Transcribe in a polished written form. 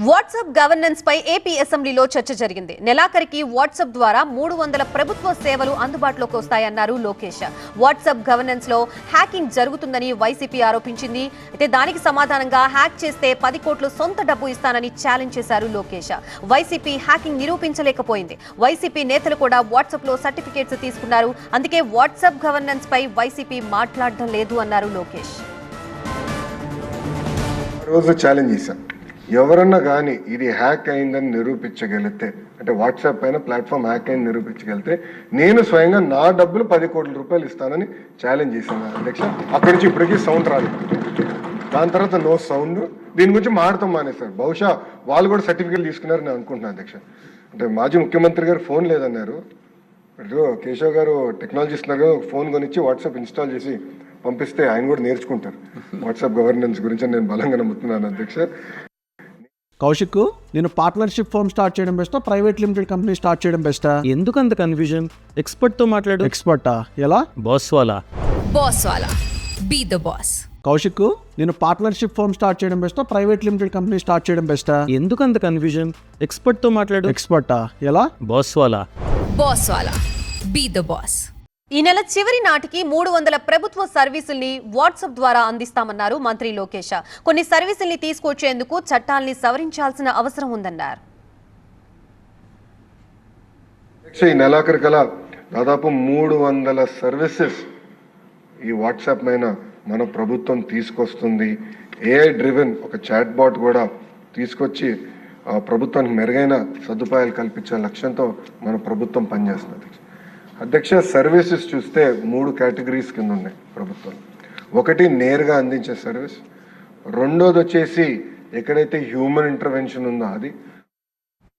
WhatsApp governance పై AP అసెంబ్లీలో చర్చ జరిగింది. నెలాఖరికి వాట్సాప్ ద్వారా 300 ప్రభుత్వ సేవలు అందుబాటులోకి వస్తాయన్నారు లోకేష్. వాట్సాప్ గవర్నెన్స్ లో హ్యాకింగ్ జరుగుతుందని వైసీపీ ఆరోపించింది. అయితే దానికి సమాధానంగా హ్యాక్ చేస్తే 10 కోట్లు సొంత డబ్బు ఇస్తానని ఛాలెంజ్ చేశారు లోకేష్. వైసీపీ హ్యాకింగ్ నిరూపించలేకపోయింది. వైసీపీ నేతలు కూడా వాట్సాప్ లో సర్టిఫికేట్స్ తీసుకున్నారు. అందుకే వాట్సాప్ గవర్నెన్స్ పై వైసీపీ మాట్లాడడం లేదు అన్నారు లోకేష్. ఎవరన్నా కానీ ఇది హ్యాక్ అయిందని నిరూపించగలిగితే, అంటే వాట్సాప్ పైన ప్లాట్ఫామ్ హ్యాక్ అయింది నిరూపించగలిగితే నేను స్వయంగా నా డబ్బులు 10 కోట్ల రూపాయలు ఇస్తానని ఛాలెంజ్ చేశాను అధ్యక్ష. అక్కడి నుంచి ఇప్పటికీ సౌండ్ రాలేదు. దాని తర్వాత నో సౌండ్. దీని గురించి మాడతాం మానేశారు. బహుశా వాళ్ళు కూడా సర్టిఫికేట్ తీసుకున్నారని నేను అనుకుంటున్నాను అధ్యక్ష. అంటే మాజీ ముఖ్యమంత్రి గారు ఫోన్ లేదన్నారు. కేశవ్ గారు టెక్నాలజీ ఇస్తున్నారు, ఫోన్ కొనిచ్చి వాట్సాప్ ఇన్స్టాల్ చేసి పంపిస్తే ఆయన కూడా నేర్చుకుంటారు వాట్సాప్ గవర్నెన్స్ గురించి. నేను బలంగా నమ్ముతున్నాను అధ్యక్ష. కౌశిక్, నేను పార్ట్నర్షిప్ ఫర్మ్ స్టార్ట్ చేయడం బెస్టా, ప్రైవేట్ లిమిటెడ్ కంపెనీ స్టార్ట్ చేయడం బెస్టా? ఎందుకు అంత కన్ఫ్యూజన్? ఎక్స్పర్ట్ తో మాట్లాడు. ఎక్స్పర్టా? ఎలా? బాస్ వాలా బీ ద బాస్. కౌశిక్, నేను పార్ట్నర్షిప్ ఫర్మ్ స్టార్ట్ చేయడం బెస్టా, ప్రైవేట్ లిమిటెడ్ కంపెనీ స్టార్ట్ చేయడం బెస్టా? ఎందుకు అంత కన్ఫ్యూజన్? ఎక్స్పర్ట్ తో మాట్లాడు. ఎక్స్పర్టా? ఎలా? బాస్ వాలా బీ ద బాస్. ఈ నెల చివరి నాటికి 300 ప్రభుత్వ సర్వీసుల్ని వాట్సాప్ ద్వారా అందిస్తామన్నారు మంత్రి లోకేష్. కొన్ని సర్వీసుల్ని తీసుకొచ్చేందుకు చట్టాల్ని సవరించాల్సిన అవసరం ఉందన్నారు. ఈ నెలాఖరు కల దాదాపు 300 సర్వీసెస్ ఈ వాట్సాప్ పైన మన ప్రభుత్వం తీసుకొస్తుంది. ఏఐ డ్రివెన్ ఒక చాట్ బాట్ కూడా తీసుకొచ్చి ప్రభుత్వానికి మెరుగైన సదుపాయాలు కల్పించే లక్ష్యంతో మన ప్రభుత్వం పనిచేస్తుంది అధ్యక్ష. సర్వీసెస్ చూస్తే 3 కేటగిరీస్ కింద ఉన్నాయి ప్రభుత్వం. ఒకటి నేరుగా అందించే సర్వీస్, రెండోది వచ్చేసి ఎక్కడైతే హ్యూమన్ ఇంటర్వెన్షన్ ఉందో అది,